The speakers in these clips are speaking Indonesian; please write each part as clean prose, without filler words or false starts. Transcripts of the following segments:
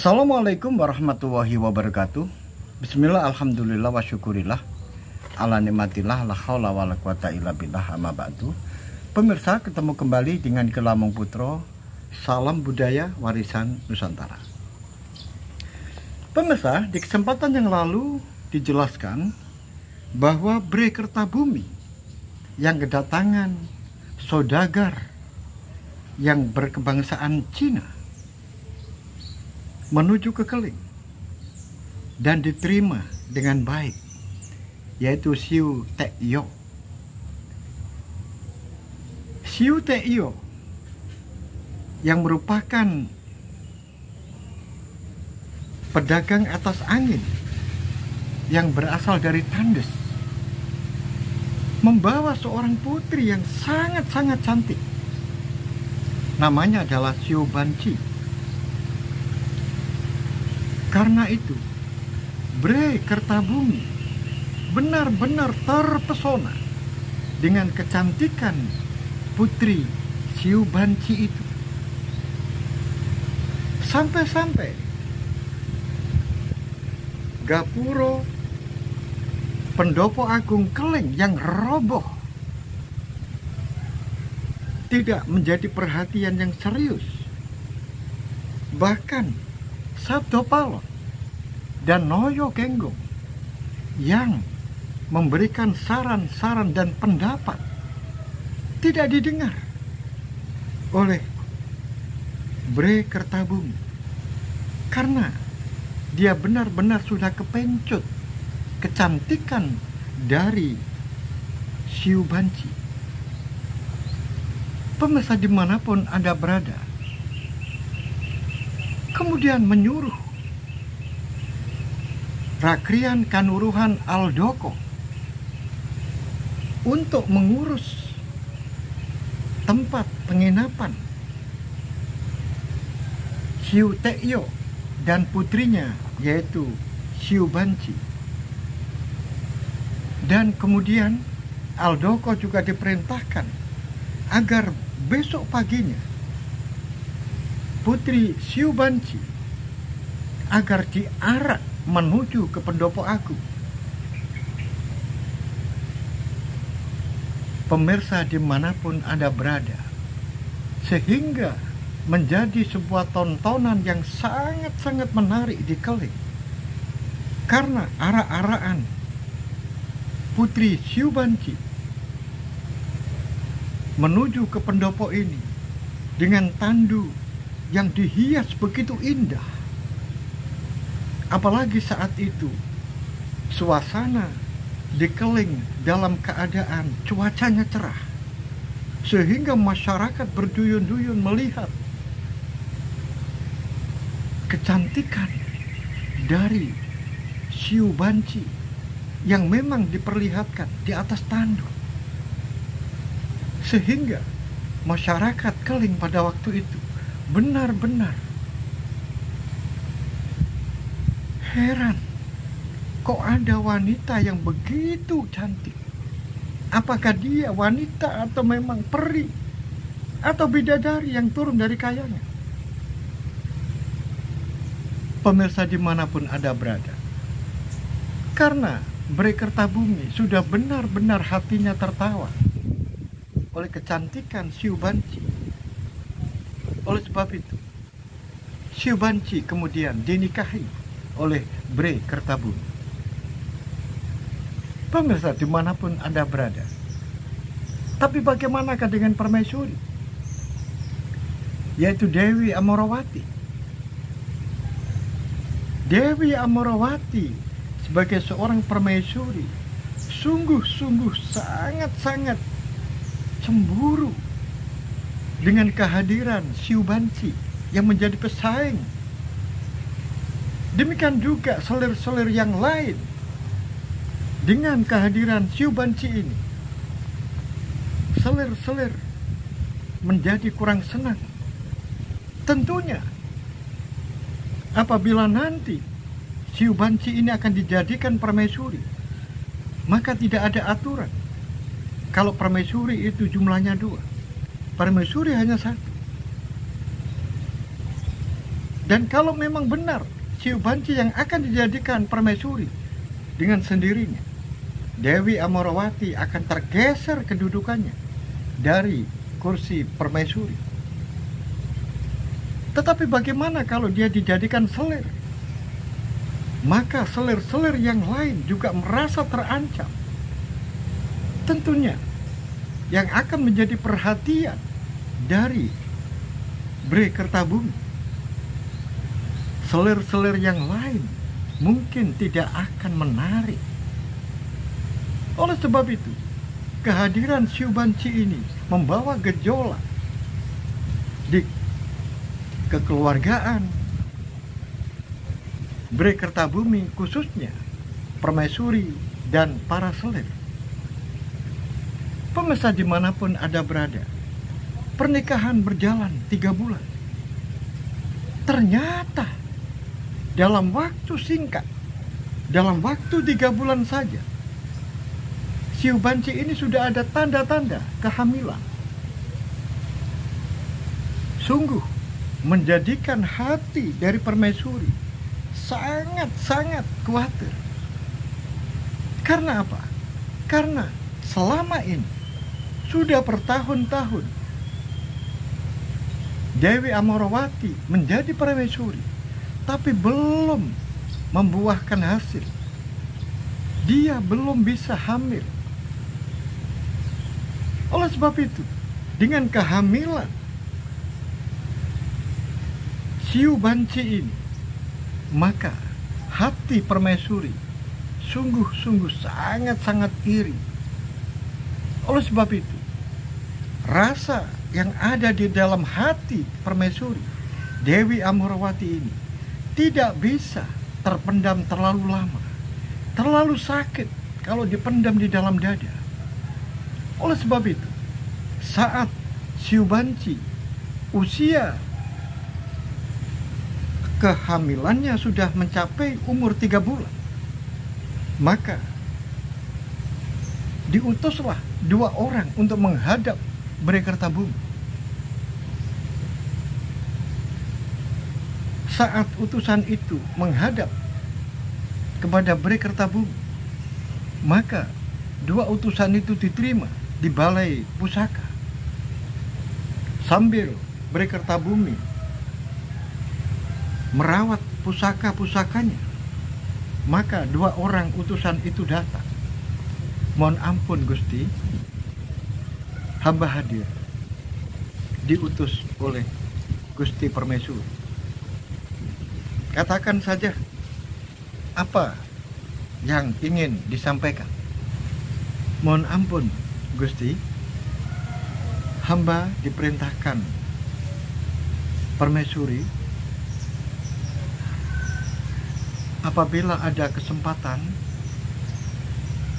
Assalamualaikum warahmatullahi wabarakatuh. Bismillah, alhamdulillah, wa syukurillah, ala nikmatillah, la haula wa la quwata illa billah, amma ba'du. Pemirsa, ketemu kembali dengan Kelamong Putro. Salam budaya warisan Nusantara. Pemirsa, di kesempatan yang lalu dijelaskan bahwa Bre Kertabumi yang kedatangan saudagar yang berkebangsaan Cina menuju ke Keling dan diterima dengan baik, yaitu Siu Tekyo. Siu Tekyo yang merupakan pedagang atas angin yang berasal dari Tandes membawa seorang putri yang sangat-sangat cantik. Namanya adalah Siu Banci. Karena itu, Bre Kertabumi benar-benar terpesona dengan kecantikan putri Siu Banci itu. Sampai-sampai Gapuro Pendopo Agung Keling yang roboh tidak menjadi perhatian yang serius. Bahkan Sabdo Palon dan Noyo Genggong yang memberikan saran-saran dan pendapat tidak didengar oleh Bre Kertabumi, karena dia benar-benar sudah kepencut kecantikan dari Siu Banci. Pemirsa dimanapun Anda berada, kemudian menyuruh Rakrian Kanuruhan Aldoko untuk mengurus tempat penginapan Siu Tekyo dan putrinya, yaitu Siu Banci. Dan kemudian Aldoko juga diperintahkan agar besok paginya putri Siu Banci agar diarak menuju ke Pendopo Agung. Pemirsa dimanapun Anda berada, sehingga menjadi sebuah tontonan yang sangat-sangat menarik di Keling, karena arak-arakan putri Siu Banci menuju ke pendopo ini dengan tandu yang dihias begitu indah. Apalagi saat itu suasana di Keling dalam keadaan cuacanya cerah, sehingga masyarakat berduyun-duyun melihat kecantikan dari Siu Banci yang memang diperlihatkan di atas tandu, sehingga masyarakat Keling pada waktu itu benar-benar heran, kok ada wanita yang begitu cantik? Apakah dia wanita atau memang peri atau bidadari yang turun dari kayangan? Pemirsa dimanapun Anda berada, karena Bre Kertabumi sudah benar-benar hatinya tertawa oleh kecantikan Siu Banci. Oleh sebab itu, Siu Banci kemudian dinikahi oleh Bre Kertabumi. Pemirsa dimanapun Anda berada, tapi bagaimanakah dengan permaisuri, yaitu Dewi Amorawati? Dewi Amorawati sebagai seorang permaisuri sungguh-sungguh sangat-sangat cemburu dengan kehadiran Siu Banci yang menjadi pesaing. Demikian juga selir-selir yang lain dengan kehadiran Siu Banci ini. Selir-selir menjadi kurang senang. Tentunya apabila nanti Siu Banci ini akan dijadikan permaisuri, maka tidak ada aturan kalau permaisuri itu jumlahnya 2. Permaisuri hanya 1. Dan kalau memang benar Siu Banci yang akan dijadikan permaisuri, dengan sendirinya Dewi Amorawati akan tergeser kedudukannya dari kursi permaisuri. Tetapi bagaimana kalau dia dijadikan selir? Maka selir-selir yang lain juga merasa terancam. Tentunya yang akan menjadi perhatian dari Bhre Kertabumi, selir-selir yang lain mungkin tidak akan menarik. Oleh sebab itu, kehadiran Siu Banci ini membawa gejolak di kekeluargaan Bhre Kertabumi, khususnya permaisuri dan para selir. Pemirsa dimanapun Anda berada, pernikahan berjalan 3 bulan. Ternyata dalam waktu singkat, dalam waktu 3 bulan saja, Siu Banci ini sudah ada tanda-tanda kehamilan. Sungguh menjadikan hati dari permaisuri sangat-sangat khawatir. Karena apa? Karena selama ini sudah bertahun-tahun Dewi Amorawati menjadi permaisuri, tapi belum membuahkan hasil. Dia belum bisa hamil. Oleh sebab itu, dengan kehamilan Siu Banci ini, maka hati permaisuri sungguh-sungguh sangat-sangat iri. Oleh sebab itu, rasa yang ada di dalam hati permaisuri Dewi Amorawati ini tidak bisa terpendam terlalu lama. Terlalu sakit kalau dipendam di dalam dada. Oleh sebab itu, saat Siu Banci usia kehamilannya sudah mencapai umur 3 bulan, maka diutuslah 2 orang untuk menghadap Bhre Kertabumi. Saat utusan itu menghadap kepada Bhre Kertabumi, maka 2 utusan itu diterima di balai pusaka. Sambil Bhre Kertabumi merawat pusaka-pusakanya, maka 2 orang utusan itu datang. Mohon ampun Gusti, hamba hadir diutus oleh Gusti Permaisuri. Katakan saja apa yang ingin disampaikan. Mohon ampun Gusti, hamba diperintahkan Permaisuri apabila ada kesempatan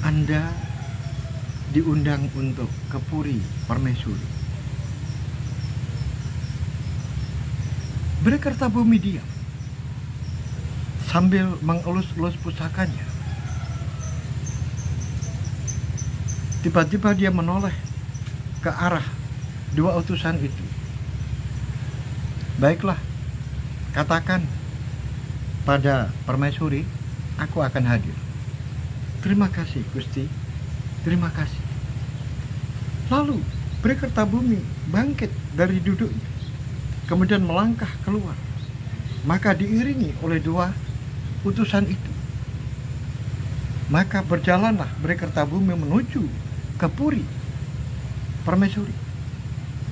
Anda diundang untuk ke Puri Permaisuri. Bhre Kertabumi diam sambil mengelus-elus pusakanya. Tiba-tiba dia menoleh ke arah 2 utusan itu. Baiklah, katakan pada Permaisuri, aku akan hadir. Terima kasih Gusti, terima kasih. Lalu Bhre Kertabumi bangkit dari duduknya, kemudian melangkah keluar. Maka diiringi oleh 2 utusan itu. Maka berjalanlah Bhre Kertabumi menuju ke Puri Permaisuri,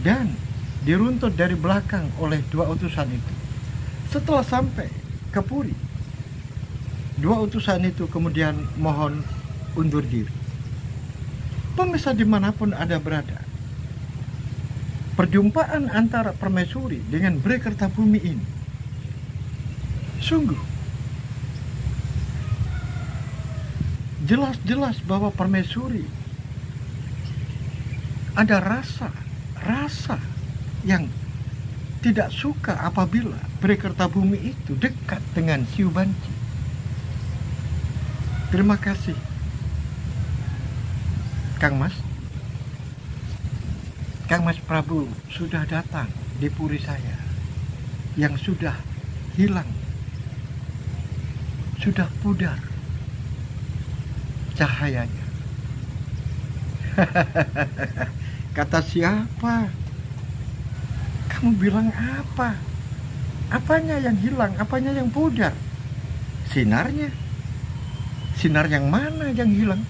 dan diruntut dari belakang oleh 2 utusan itu. Setelah sampai ke Puri, 2 utusan itu kemudian mohon undur diri. Pemirsa dimanapun Anda berada, perjumpaan antara Permaisuri dengan Bhre Kertabumi ini sungguh jelas-jelas bahwa Permaisuri ada rasa yang tidak suka apabila Bhre Kertabumi itu dekat dengan Siu Banci. Terima kasih Kang Mas Prabu sudah datang di Puri saya, yang sudah hilang, sudah pudar cahayanya. Kata siapa? Kamu bilang apa? Apanya yang hilang? Apanya yang pudar? Sinarnya. Sinar yang mana yang hilang?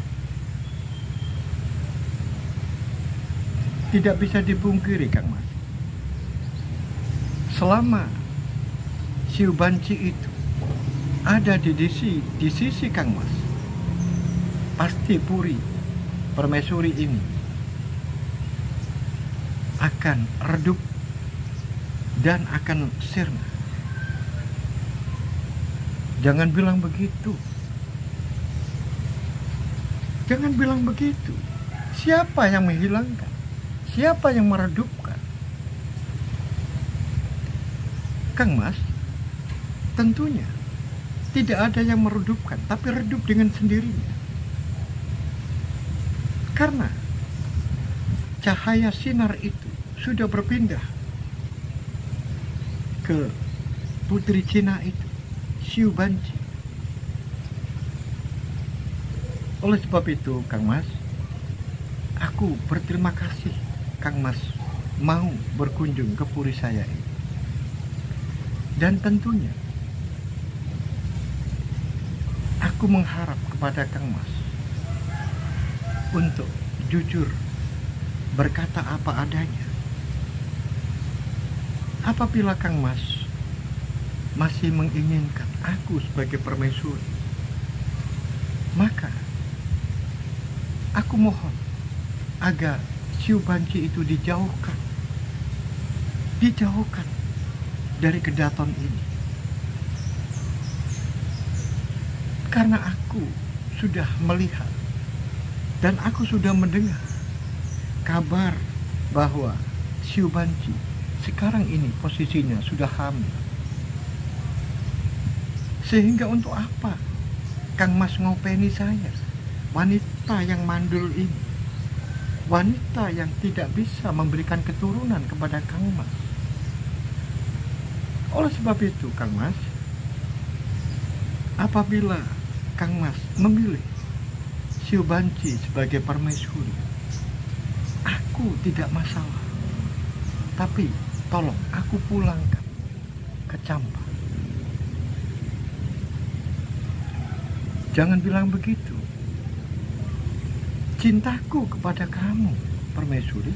Tidak bisa dipungkiri, Kang Mas. Selama Siu Banci itu ada di sisi Kang Mas, pasti Puri Permaisuri ini akan redup dan akan sirna. Jangan bilang begitu. Jangan bilang begitu. Siapa yang menghilangkan? Siapa yang meredupkan? Kang Mas, tentunya tidak ada yang meredupkan, tapi redup dengan sendirinya. Karena cahaya sinar itu sudah berpindah ke putri Cina itu, Siu Banci. Oleh sebab itu, Kang Mas, aku berterima kasih Kang Mas mau berkunjung ke puri saya ini. Dan tentunya aku mengharap kepada Kang Mas untuk jujur berkata apa adanya. Apabila Kang Mas masih menginginkan aku sebagai permaisuri, maka aku mohon agar Siu Banci itu dijauhkan dari kedaton ini. Karena aku sudah melihat dan aku sudah mendengar kabar bahwa Siu Banci sekarang ini posisinya sudah hamil. Sehingga untuk apa Kang Mas ngopeni saya, wanita yang mandul ini, wanita yang tidak bisa memberikan keturunan kepada Kang Mas. Oleh sebab itu, Kang Mas, apabila Kang Mas memilih Siu Banci sebagai permaisuri, aku tidak masalah. Tapi tolong aku pulangkan ke Campa. Jangan bilang begitu. Cintaku kepada kamu, permaisuri,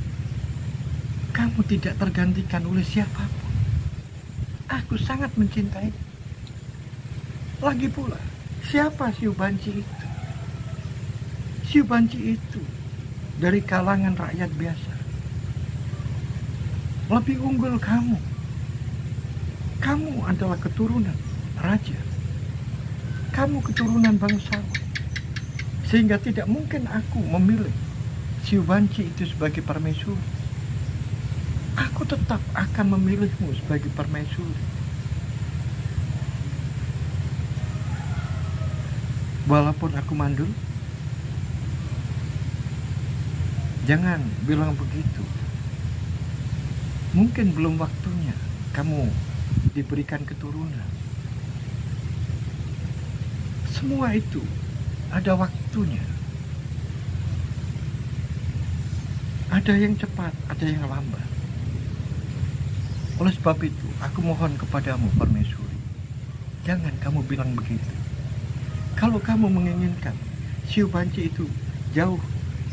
kamu tidak tergantikan oleh siapapun. Aku sangat mencintai. Lagi pula, siapa Siu Banci itu? Siu Banci itu dari kalangan rakyat biasa. Lebih unggul kamu. Kamu adalah keturunan raja. Kamu keturunan bangsawan. Sehingga tidak mungkin aku memilih Siu Banci itu sebagai permaisuri. Aku tetap akan memilihmu sebagai permaisuri. Walaupun aku mandul, jangan bilang begitu. Mungkin belum waktunya kamu diberikan keturunan. Semua itu ada waktunya. Ada yang cepat, ada yang lambat. Oleh sebab itu, aku mohon kepadamu, permaisuri, jangan kamu bilang begitu. Kalau kamu menginginkan Siu Banci itu jauh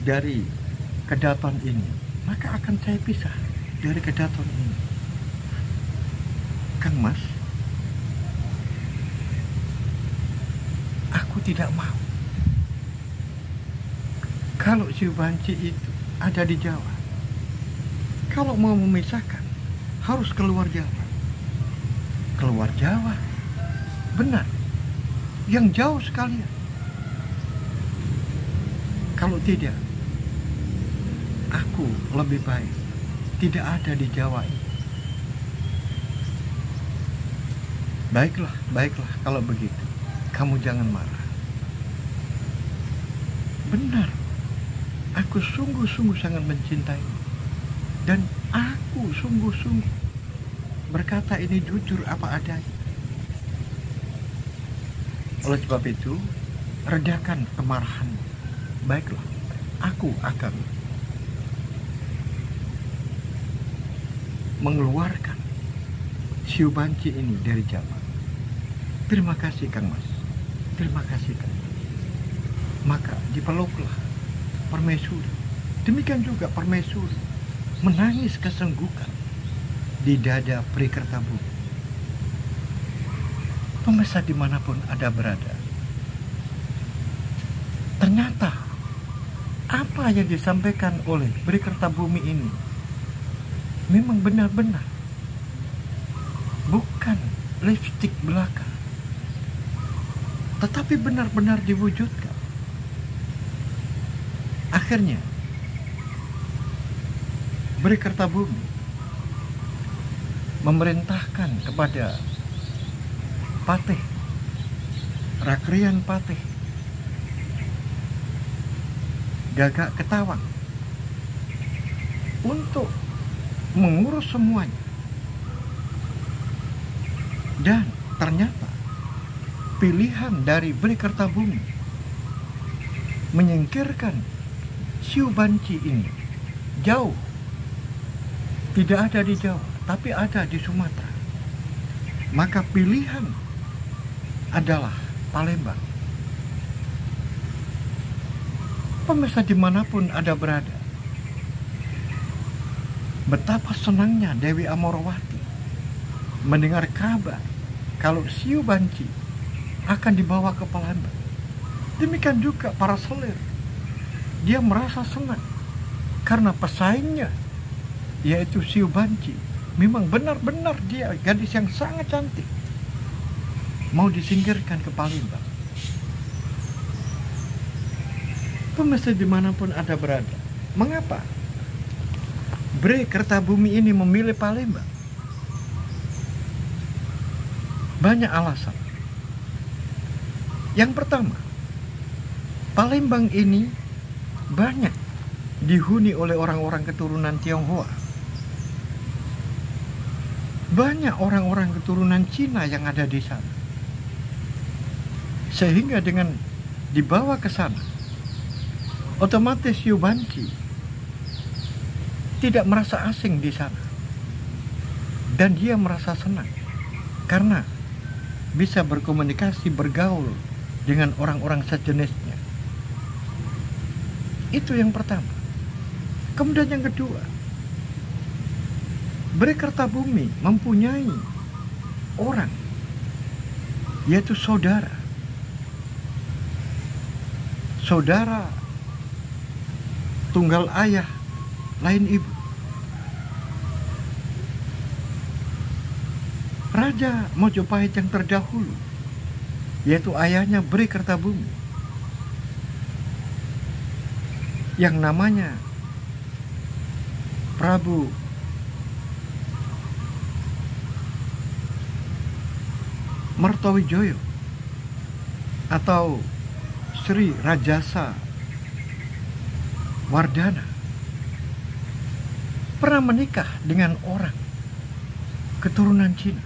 dari kedaton ini, maka akan saya pisah dari kedaton ini. Kang Mas, aku tidak mau. Kalau Siu Banci itu ada di Jawa, kalau mau memisahkan, harus keluar Jawa. Keluar Jawa, benar, yang jauh sekalian. Kalau tidak, aku lebih baik tidak ada di Jawa ini. Baiklah kalau begitu. Kamu jangan marah. Benar, aku sungguh-sungguh sangat mencintaimu. Dan aku sungguh-sungguh berkata ini jujur apa adanya. Oleh sebab itu, redakan kemarahanmu. Baiklah, aku akan mengeluarkan Siu Banci ini dari Jawa. Terima kasih Kang Mas. Terima kasih Kang Mas. Maka dipeluklah permaisuri. Demikian juga permaisuri menangis kesenggukan di dada Pri Kertabumi. Pemirsa dimanapun Anda berada, ternyata apa yang disampaikan oleh Pri Kertabumi ini memang benar-benar bukan lipstik belaka, tetapi benar-benar diwujudkan. Akhirnya Pri Kertabumi memerintahkan kepada Patih, Rakrian Patih Gagak Ketawang untuk mengurus semuanya. Dan ternyata pilihan dari Pri Kertabumi menyingkirkan Siu Banci ini jauh, tidak ada di Jawa, tapi ada di Sumatera. Maka pilihan adalah Palembang. Pemirsa dimanapun Anda berada, betapa senangnya Dewi Amorowati mendengar kabar kalau Siu Banci akan dibawa ke Palembang. Demikian juga para selir, dia merasa senang karena pesaingnya yaitu Siu Banci memang benar-benar dia gadis yang sangat cantik, mau disingkirkan ke Palembang. Pemirsa dimanapun Anda berada, mengapa Pri Kertabumi ini memilih Palembang? Banyak alasan. Yang pertama, Palembang ini banyak dihuni oleh orang-orang keturunan Tionghoa. Banyak orang-orang keturunan Cina yang ada di sana. Sehingga dengan dibawa ke sana, otomatis Siu Banci tidak merasa asing di sana. Dan dia merasa senang karena bisa berkomunikasi, bergaul dengan orang-orang sejenisnya. Itu yang pertama. Kemudian yang kedua, Pri Kertabumi mempunyai orang, yaitu saudara tunggal ayah lain ibu. Raja Mojopahit yang terdahulu, yaitu ayahnya Pri Kertabumi, yang namanya Prabu Mertowijoyo atau Sri Rajasa Wardana, pernah menikah dengan orang keturunan Cina.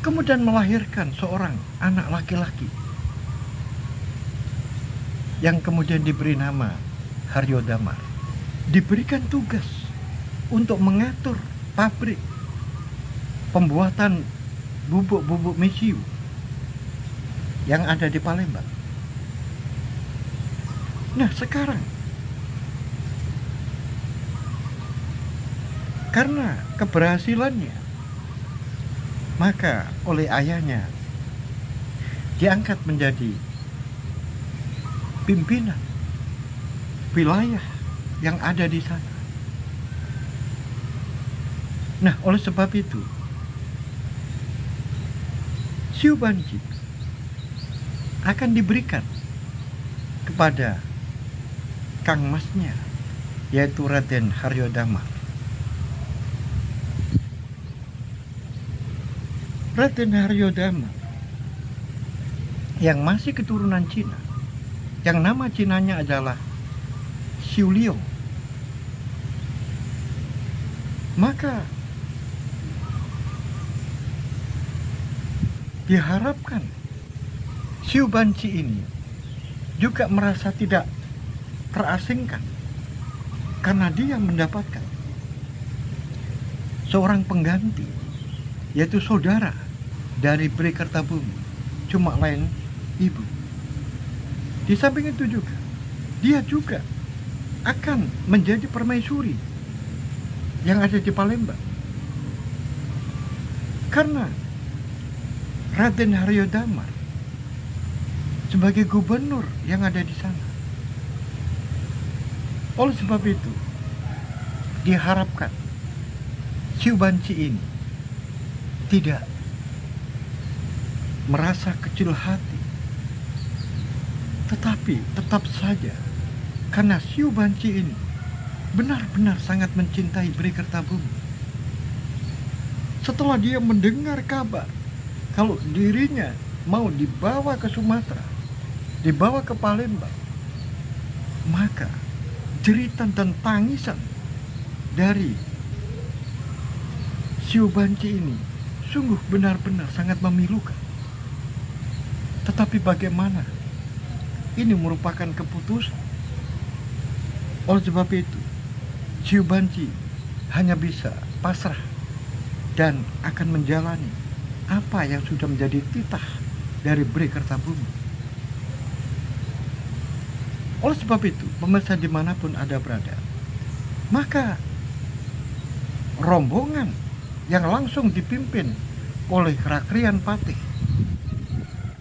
Kemudian melahirkan seorang anak laki-laki yang kemudian diberi nama Haryodamar. Diberikan tugas untuk mengatur pabrik pembuatan bubuk-bubuk mesiu yang ada di Palembang. Nah sekarang, karena keberhasilannya, maka oleh ayahnya diangkat menjadi pimpinan wilayah yang ada di sana. Nah, oleh sebab itu, Siu Banci akan diberikan kepada Kang Masnya, yaitu Raden Haryodamar. Raden Haryodamar yang masih keturunan Cina, yang nama Cinanya adalah Siu Liong. Maka diharapkan Siu Banci ini juga merasa tidak terasingkan karena dia mendapatkan seorang pengganti, yaitu saudara dari Bri Kertabumi, cuma lain ibu. Di samping itu juga, dia juga akan menjadi permaisuri yang ada di Palembang. Karena Raden Haryodamar sebagai gubernur yang ada di sana. Oleh sebab itu, diharapkan Siu Banci ini tidak merasa kecil hati, tetapi tetap saja karena Siu Banci ini benar-benar sangat mencintai Bri Kertabumi. Setelah dia mendengar kabar kalau dirinya mau dibawa ke Sumatera, dibawa ke Palembang, maka jeritan dan tangisan dari Siu Banci ini sungguh benar-benar sangat memilukan. Tetapi bagaimana? Ini merupakan keputusan. Oleh sebab itu, Siu Banci hanya bisa pasrah dan akan menjalani apa yang sudah menjadi titah dari Bri Kertabumi. Oleh sebab itu, pemirsa dimanapun Anda berada, maka rombongan yang langsung dipimpin oleh Rakrian Patih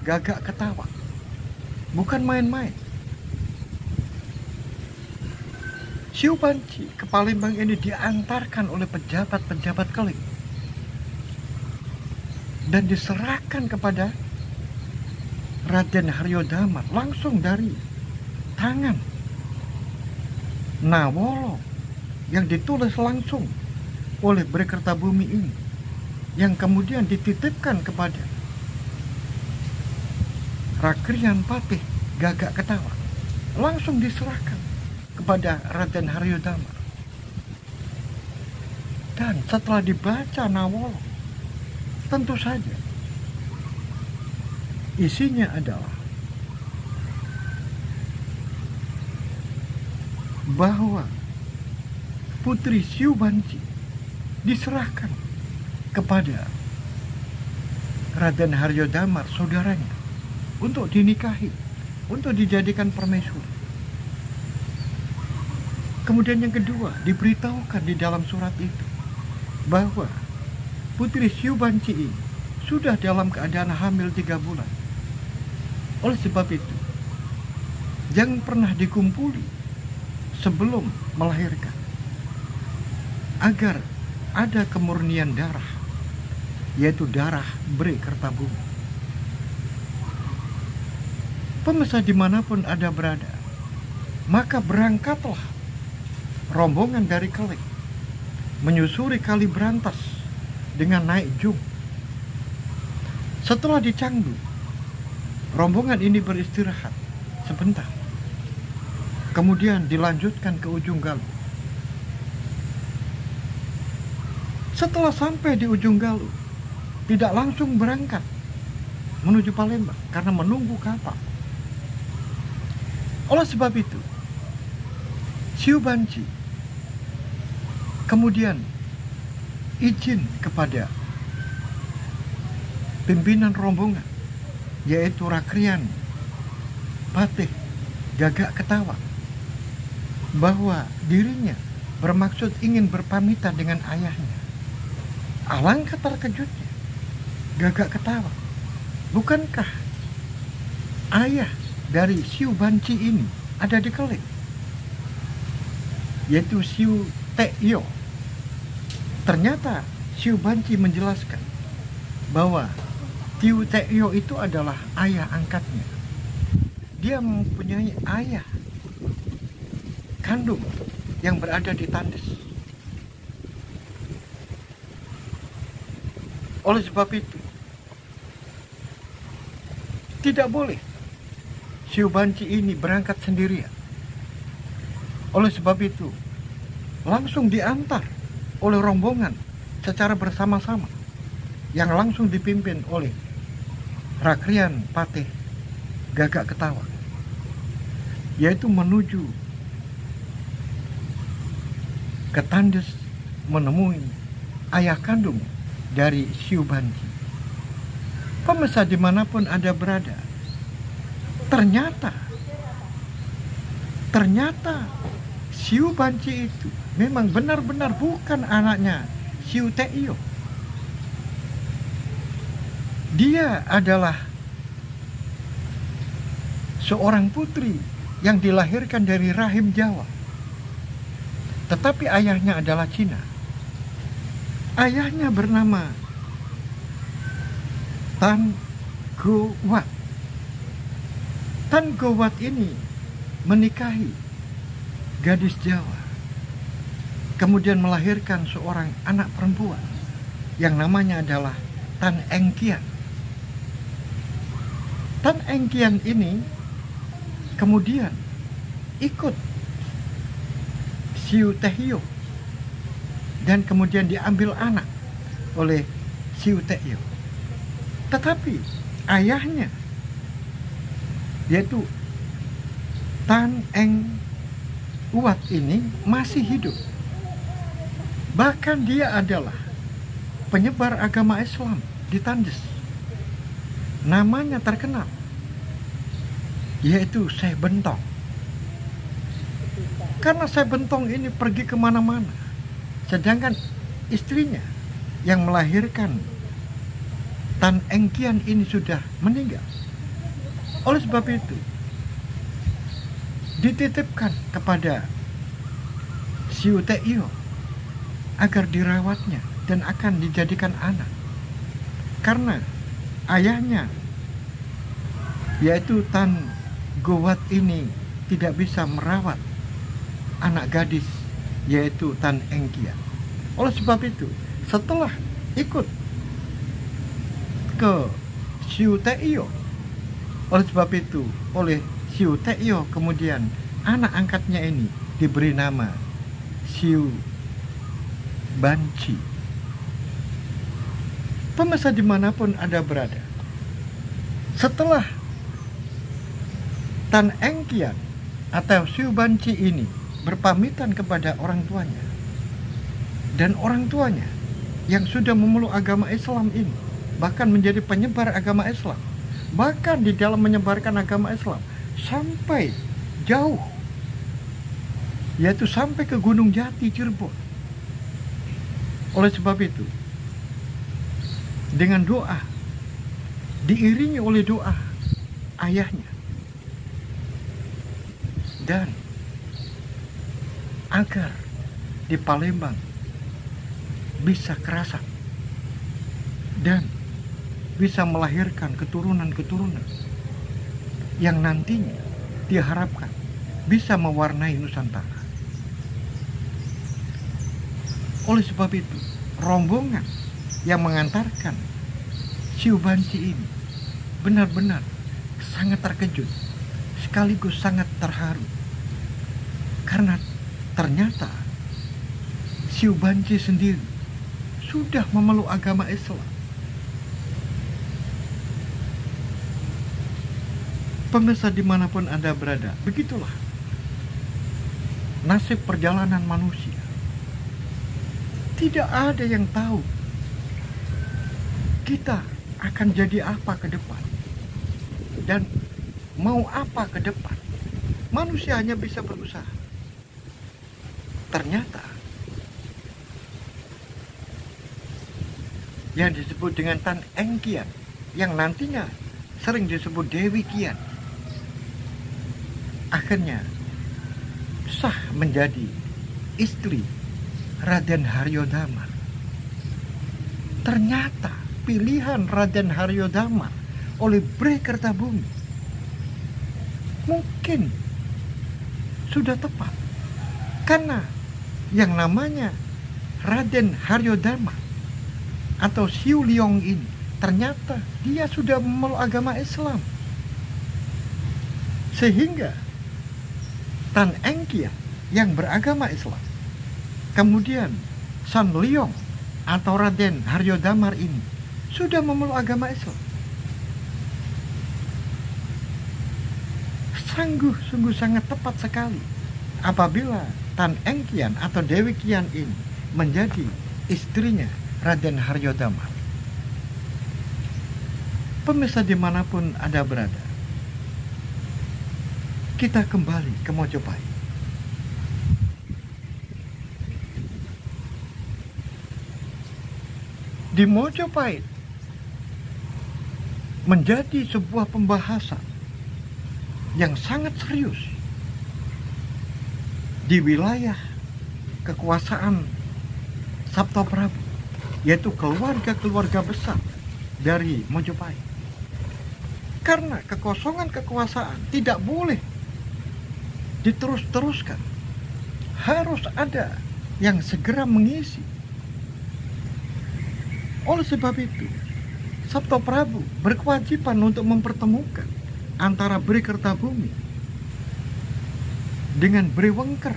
Gagak Ketawang bukan main-main. Siu Banci ke Palembang ini diantarkan oleh pejabat-pejabat Keling dan diserahkan kepada Raden Haryodamar langsung dari tangan Nawolo yang ditulis langsung oleh Bri Kertabumi ini, yang kemudian dititipkan kepada Rakrian Patih Gagak Ketawang, langsung diserahkan kepada Raden Haryodamar. Dan setelah dibaca Nawolo, tentu saja isinya adalah bahwa Putri Siu Banci diserahkan kepada Raden Haryodamar, saudaranya, untuk dinikahi, untuk dijadikan permaisuri. Kemudian yang kedua, diberitahukan di dalam surat itu bahwa Putri Siu Banci ini sudah dalam keadaan hamil 3 bulan. Oleh sebab itu, jangan pernah dikumpuli sebelum melahirkan, agar ada kemurnian darah, yaitu darah Bri Kertabumi. Pemirsa dimanapun Anda berada, maka berangkatlah rombongan dari Keling menyusuri Kali Brantas dengan naik jung. Setelah di Canggu, rombongan ini beristirahat sebentar, kemudian dilanjutkan ke Ujung Galuh. Setelah sampai di Ujung Galuh, tidak langsung berangkat menuju Palembang karena menunggu kapal. Oleh sebab itu, Siu Banci kemudian izin kepada pimpinan rombongan, yaitu Rakrian Patih Gagak Ketawang, bahwa dirinya bermaksud ingin berpamitan dengan ayahnya. Alangkah terkejutnya Gagak Ketawang, bukankah ayah dari Siu Banci ini ada di Keling, yaitu Siu Tekyo? Ternyata Siu Banci menjelaskan bahwa Siu Tekyo itu adalah ayah angkatnya. Dia mempunyai ayah kandung yang berada di Tandes. Oleh sebab itu, tidak boleh Siu Banci ini berangkat sendirian. Oleh sebab itu, langsung diantar oleh rombongan secara bersama-sama yang langsung dipimpin oleh Rakrian Patih Gagak Ketawang, yaitu menuju ke Tandes menemui ayah kandung dari Siu Banci. Pemirsa dimanapun Anda berada, ternyata Siu Banci itu memang benar-benar bukan anaknya Siu Teio. Dia adalah seorang putri yang dilahirkan dari rahim Jawa, tetapi ayahnya adalah Cina. Ayahnya bernama Tan Go Wat. Tan Go Wat ini menikahi gadis Jawa, kemudian melahirkan seorang anak perempuan yang namanya adalah Tan Engkian. Tan Engkian ini kemudian ikut Siu Teio dan kemudian diambil anak oleh Siu Teio. Tetapi ayahnya, yaitu Tan Eng Uwat ini, masih hidup. Bahkan dia adalah penyebar agama Islam di Tandes. Namanya terkenal, yaitu Syekh Bentong. Karena Syekh Bentong ini pergi kemana-mana, sedangkan istrinya yang melahirkan Tan Engkian ini sudah meninggal. Oleh sebab itu, dititipkan kepada Siu Teio agar dirawatnya dan akan dijadikan anak. Karena ayahnya, yaitu Tan Go Wat ini, tidak bisa merawat anak gadis, yaitu Tan Engkian. Oleh sebab itu, setelah ikut ke Siu Teio, oleh sebab itu, oleh Siu Teio kemudian anak angkatnya ini diberi nama Siu Banci. Pemirsa dimanapun Anda berada, setelah Tan Engkian atau Siu Banci ini berpamitan kepada orang tuanya, dan orang tuanya yang sudah memeluk agama Islam ini bahkan menjadi penyebar agama Islam, bahkan di dalam menyebarkan agama Islam sampai jauh, yaitu sampai ke Gunung Jati, Cirebon. Oleh sebab itu, dengan doa, diiringi oleh doa ayahnya, dan agar di Palembang bisa kerasan dan bisa melahirkan keturunan-keturunan yang nantinya diharapkan bisa mewarnai Nusantara. Oleh sebab itu, rombongan yang mengantarkan Siu Banci ini benar-benar sangat terkejut, sekaligus sangat terharu, karena ternyata Siu Banci sendiri sudah memeluk agama Islam. Pemirsa dimanapun Anda berada, begitulah nasib perjalanan manusia. Tidak ada yang tahu kita akan jadi apa ke depan dan mau apa ke depan. Manusia hanya bisa berusaha. Ternyata yang disebut dengan Tan Engkian, yang nantinya sering disebut Dewi Kian, akhirnya sah menjadi istri Raden Haryodamar. Ternyata pilihan Raden Haryodamar oleh Bray Kertabumi mungkin sudah tepat, karena yang namanya Raden Haryodamar atau Siu Liong ini ternyata dia sudah memeluk agama Islam, sehingga Tan Engkian yang beragama Islam, kemudian San Liong atau Raden Haryodamar ini sudah memeluk agama Islam. sungguh sangat tepat sekali apabila Tan Engkian atau Dewi Kian ini menjadi istrinya Raden Haryodama. Pemirsa dimanapun Anda berada, kita kembali ke Mojopahit. Di Mojopahit menjadi sebuah pembahasan yang sangat serius di wilayah kekuasaan Sabto Prabu, yaitu keluarga-keluarga besar dari Mojopahit. Karena kekosongan kekuasaan tidak boleh diterus-teruskan, harus ada yang segera mengisi. Oleh sebab itu, Sabto Prabu berkewajiban untuk mempertemukan antara Bri Kertabumi dengan Bri Wengker,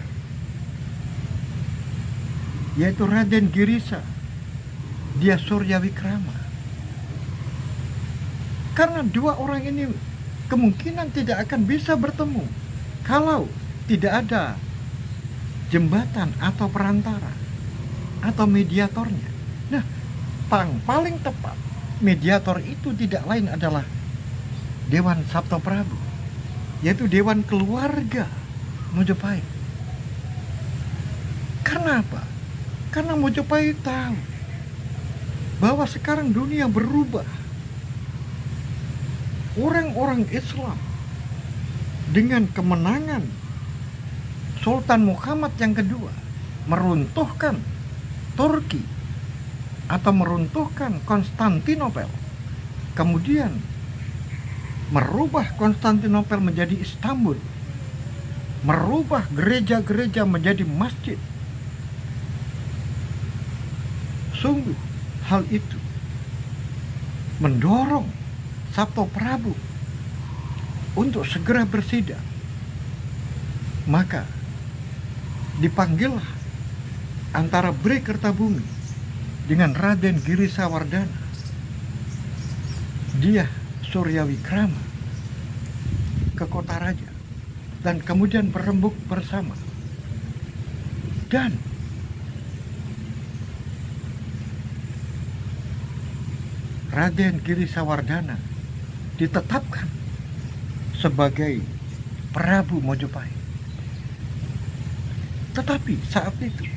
yaitu Raden Girisa Dia Suryawikrama. Karena dua orang ini kemungkinan tidak akan bisa bertemu kalau tidak ada jembatan atau perantara atau mediatornya. Nah, paling tepat mediator itu tidak lain adalah Dewan Sabto Prabu, yaitu Dewan Keluarga Mojopahit. Karena apa? Karena Mojopahit tahu bahwa sekarang dunia berubah. Orang-orang Islam dengan kemenangan Sultan Muhammad yang kedua meruntuhkan Turki atau meruntuhkan Konstantinopel, kemudian merubah Konstantinopel menjadi Istanbul, merubah gereja-gereja menjadi masjid. Sungguh hal itu mendorong Sabto Prabu untuk segera bersidang. Maka dipanggillah antara Bri Kertabumi dengan Raden Girisawardana Dia Suryawikrama ke kota raja, dan kemudian berembuk bersama. Dan Raden Girisawardana ditetapkan sebagai Prabu Mojopahit. Tetapi saat itu,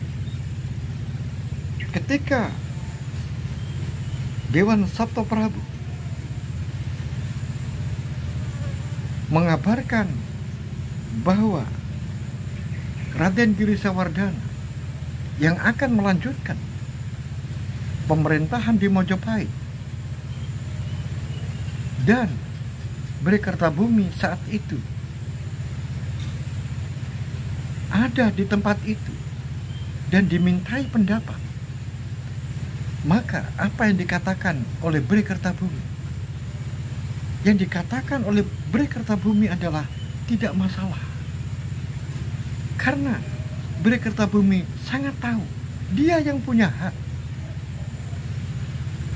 ketika Dewan Sabto Prabu mengabarkan bahwa Raden Girisawardana yang akan melanjutkan pemerintahan di Mojopahit, dan Bri Kertabumi saat itu ada di tempat itu dan dimintai pendapat, maka apa yang dikatakan oleh Bri Kertabumi? Yang dikatakan oleh Bri Kertabumi adalah tidak masalah, karena Bri Kertabumi sangat tahu dia yang punya hak.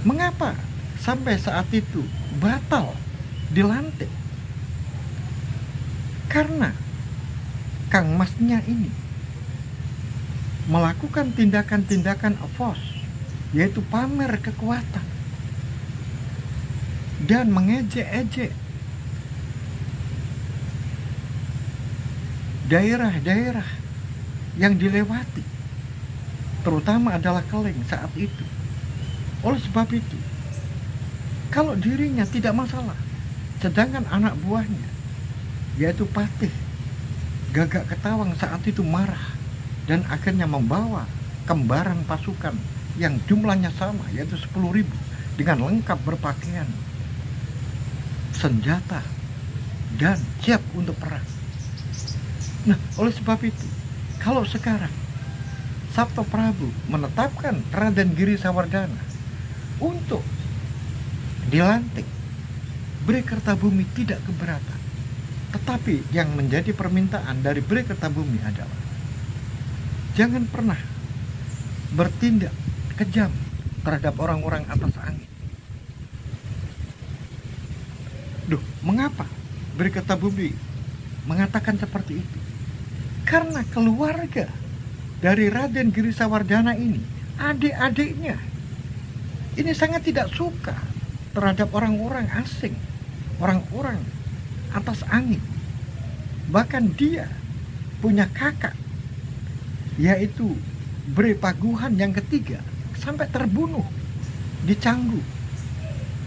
Mengapa sampai saat itu batal dilantik? Karena Kang Masnya ini melakukan tindakan-tindakan evos, yaitu pamer kekuatan dan mengejek-ejek daerah-daerah yang dilewati, terutama adalah Keleng saat itu. Oleh sebab itu, kalau dirinya tidak masalah, sedangkan anak buahnya, yaitu Patih Gagak Ketawang saat itu marah dan akhirnya membawa kembaran pasukan yang jumlahnya sama, yaitu 10.000 dengan lengkap berpakaian, senjata, dan siap untuk perang. Nah, oleh sebab itu, kalau sekarang Sabto Prabu menetapkan Raden Girisawardana untuk dilantik, Bri Kertabumi tidak keberatan. Tetapi yang menjadi permintaan dari Bri Kertabumi adalah jangan pernah bertindak kejam terhadap orang-orang atas angin. Mengapa Bri Kertabumi mengatakan seperti itu? Karena keluarga dari Raden Girisawardhana ini, adik-adiknya, ini sangat tidak suka terhadap orang-orang asing, orang-orang atas angin. Bahkan dia punya kakak, yaitu Bre Paguhan yang ketiga, sampai terbunuh di Canggu.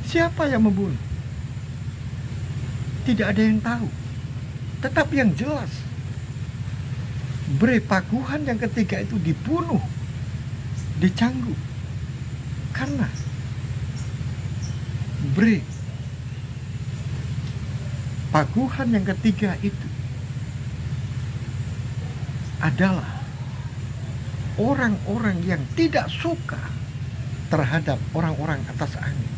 Siapa yang membunuh? Tidak ada yang tahu. Tetapi yang jelas, Bre Paguhan yang ketiga itu dibunuh di Canggu karena Bre Paguhan yang ketiga itu adalah orang-orang yang tidak suka terhadap orang-orang atas angin,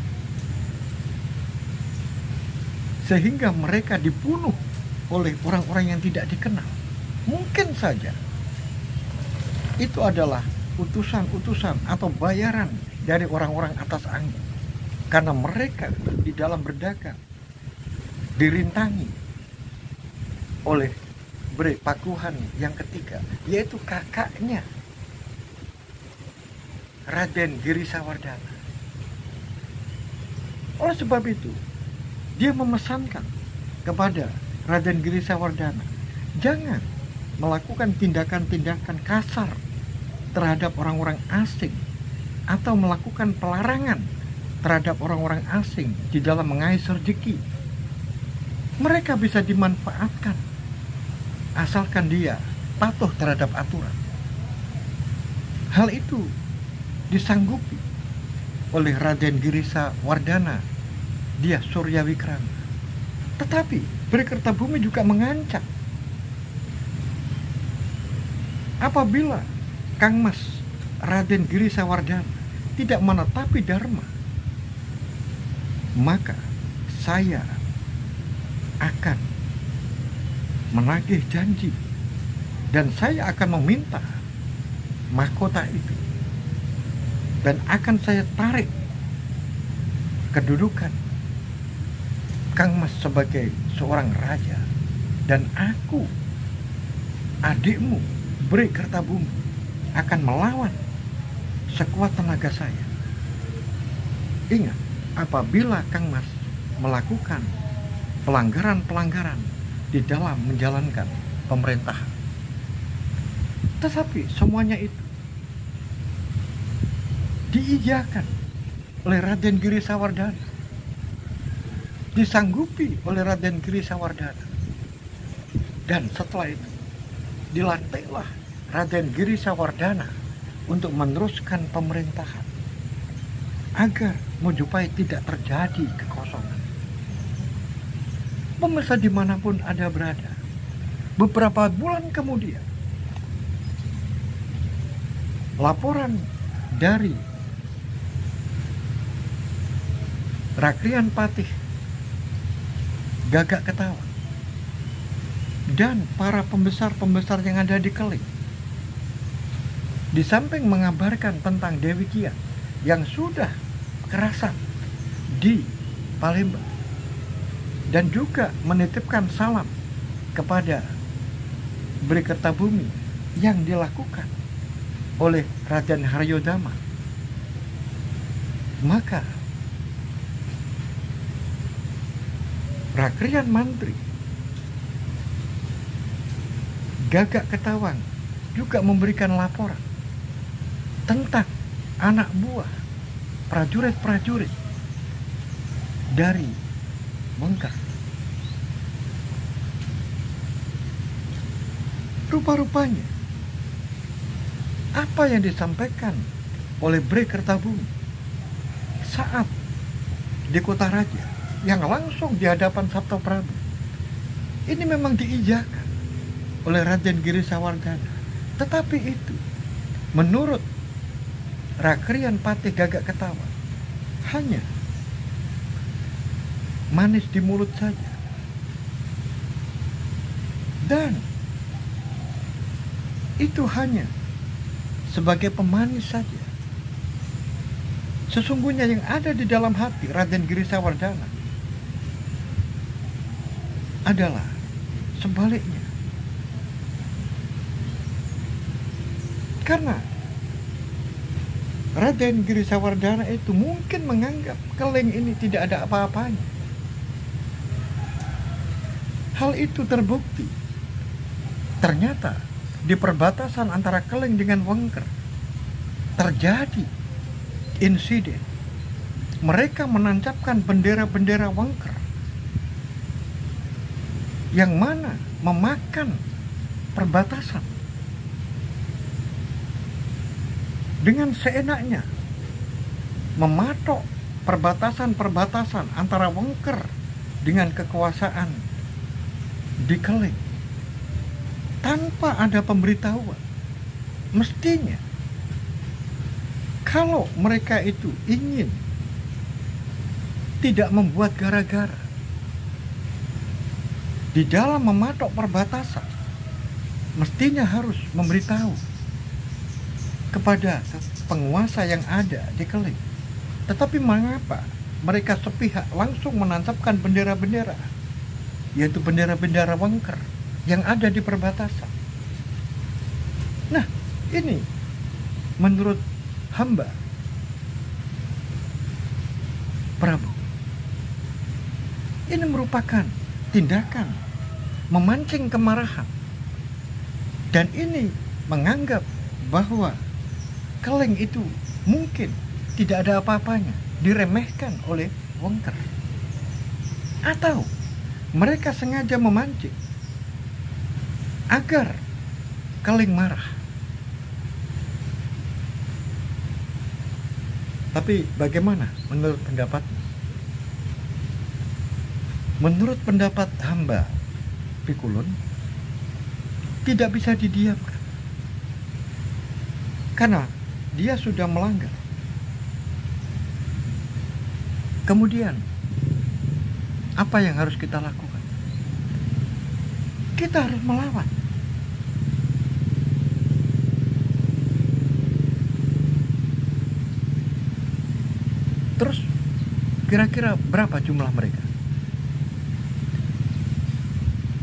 sehingga mereka dibunuh oleh orang-orang yang tidak dikenal. Mungkin saja itu adalah utusan-utusan atau bayaran dari orang-orang atas angin, karena mereka di dalam berdagang dirintangi oleh Bre Paguhan yang ketiga, yaitu kakaknya Raden Girisawardhana. Oleh sebab itu, dia memesankan kepada Raden Girisawardhana, jangan melakukan tindakan-tindakan kasar terhadap orang-orang asing atau melakukan pelarangan terhadap orang-orang asing di dalam mengais rezeki. Mereka bisa dimanfaatkan asalkan dia patuh terhadap aturan. Hal itu disanggupi oleh Raden Girisawardhana, dia Surya Wikrama. Tetapi Bre Kertabumi juga mengancam, apabila Kang Mas Raden Girisawardhana tidak menetapi dharma, maka saya akan menagih janji dan saya akan meminta mahkota itu dan akan saya tarik kedudukan Kang Mas sebagai seorang raja, dan aku, adikmu Bre Kertabumi, akan melawan sekuat tenaga saya. Ingat, apabila Kang Mas melakukan pelanggaran-pelanggaran di dalam menjalankan pemerintahan, tetapi semuanya itu diiyakan oleh Raden Girisawardhana, disanggupi oleh Raden Girisawardhana, dan setelah itu dilantiklah Raden Girisawardhana untuk meneruskan pemerintahan agar Mojopahit tidak terjadi kekosongan. Pemirsa dimanapun Anda berada, beberapa bulan kemudian laporan dari Rakrian Patih Gagak Ketawang dan para pembesar-pembesar yang ada di Keling, di samping mengabarkan tentang Dewi Kian yang sudah kerasan di Palembang, dan juga menitipkan salam kepada Bre Kertabumi yang dilakukan oleh Raden Haryodama, maka Rakrian Mantri Gagak Ketawang juga memberikan laporan tentang anak buah prajurit-prajurit dari Mengkang. Rupa-rupanya apa yang disampaikan oleh Bre Kertabumi saat di Kota Raja yang langsung di hadapan Sabta Prabu ini memang diijakan oleh Raden Girisawardhana, tetapi itu menurut Rakrian Patih Gagak Ketawang hanya manis di mulut saja, dan itu hanya sebagai pemanis saja. Sesungguhnya yang ada di dalam hati Raden Girisawardhana adalah sebaliknya. Karena Raden Girisawardhana itu mungkin menganggap Keling ini tidak ada apa-apanya. Hal itu terbukti. Ternyata di perbatasan antara Keling dengan Wengker terjadi insiden. Mereka menancapkan bendera-bendera Wengker yang mana memakan perbatasan. Dengan seenaknya mematok perbatasan-perbatasan antara Wengker dengan kekuasaan di Keling tanpa ada pemberitahuan. Mestinya kalau mereka itu ingin tidak membuat gara-gara di dalam mematok perbatasan, mestinya harus memberitahu kepada penguasa yang ada di Keling. Tetapi mengapa mereka sepihak langsung menancapkan bendera-bendera, yaitu bendera-bendera Wengker yang ada di perbatasan? Nah, ini menurut hamba Prabu, ini merupakan tindakan memancing kemarahan, dan ini menganggap bahwa Keling itu mungkin tidak ada apa-apanya, diremehkan oleh Wengker. Atau mereka sengaja memancing agar Keling marah. Tapi bagaimana menurut pendapatmu? Menurut pendapat hamba Pikulun, tidak bisa didiamkan. Karena dia sudah melanggar. Kemudian, apa yang harus kita lakukan? Kita harus melawan. Terus, kira-kira berapa jumlah mereka?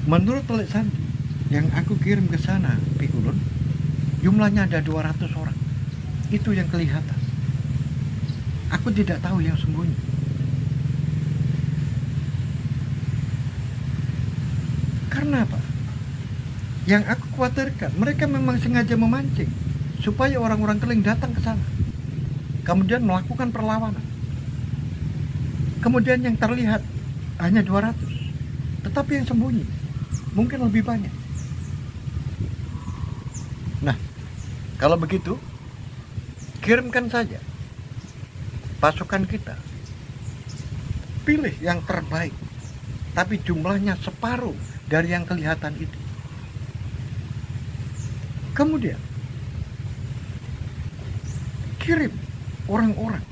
Menurut Telik Sandi yang aku kirim ke sana, Pikulun, jumlahnya ada 200 orang. Itu yang kelihatan. Aku tidak tahu yang sembunyi. Karena apa? Yang aku khawatirkan, mereka memang sengaja memancing supaya orang-orang Keling datang ke sana, kemudian melakukan perlawanan. Kemudian yang terlihat hanya 200, tetapi yang sembunyi mungkin lebih banyak. Nah, kalau begitu, kirimkan saja pasukan kita. Pilih yang terbaik, tapi jumlahnya separuh dari yang kelihatan itu. Kemudian, kirim orang-orang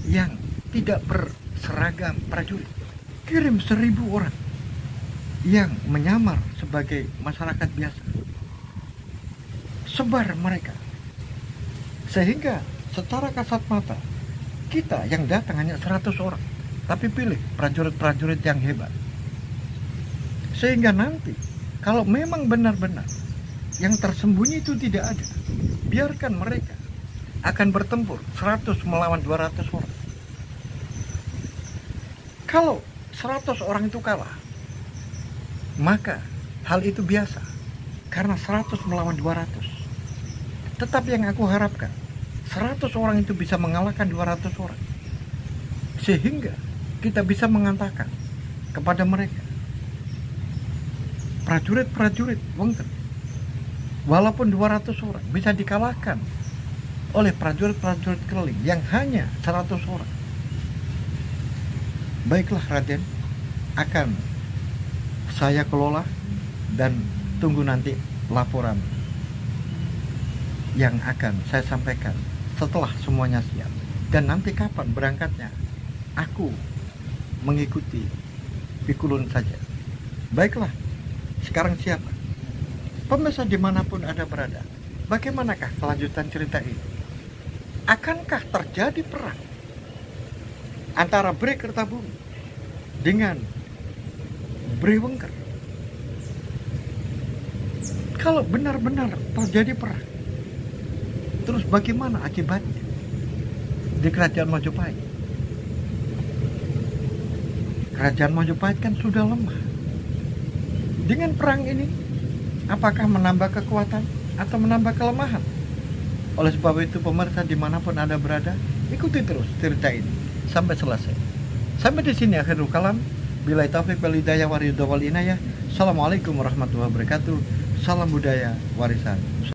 yang tidak berseragam prajurit. Kirim 1000 orang yang menyamar sebagai masyarakat biasa. Sebar mereka. Sehingga secara kasat mata, kita yang datang hanya 100 orang. Tapi pilih prajurit-prajurit yang hebat. Sehingga nanti, kalau memang benar-benar yang tersembunyi itu tidak ada, biarkan mereka akan bertempur 100 melawan 200 orang. Kalau 100 orang itu kalah, maka hal itu biasa, karena 100 melawan 200. Tetapi yang aku harapkan, 100 orang itu bisa mengalahkan 200 orang. Sehingga kita bisa mengatakan kepada mereka, prajurit-prajurit Wengker, walaupun 200 orang bisa dikalahkan oleh prajurit-prajurit Keling yang hanya 100 orang. Baiklah Raden, akan saya kelola dan tunggu nanti laporan yang akan saya sampaikan setelah semuanya siap. Dan nanti kapan berangkatnya, aku mengikuti Pikulun saja. Baiklah, sekarang siapa? Pemirsa dimanapun Anda berada, bagaimanakah kelanjutan cerita ini? Akankah terjadi perang antara Bri Kertabumi dengan Bri Wengker? Kalau benar-benar terjadi perang, terus bagaimana akibatnya di kerajaan Majapahit? Kerajaan Majapahit kan sudah lemah. Dengan perang ini, apakah menambah kekuatan atau menambah kelemahan? Oleh sebab itu, pemirsa dimanapun Anda berada, ikuti terus cerita ini sampai selesai. Sampai di sini akhirul kalam. Billahi taufiq wal hidayah wa ridha wal inayah. Assalamualaikum warahmatullahi wabarakatuh. Salam budaya warisan.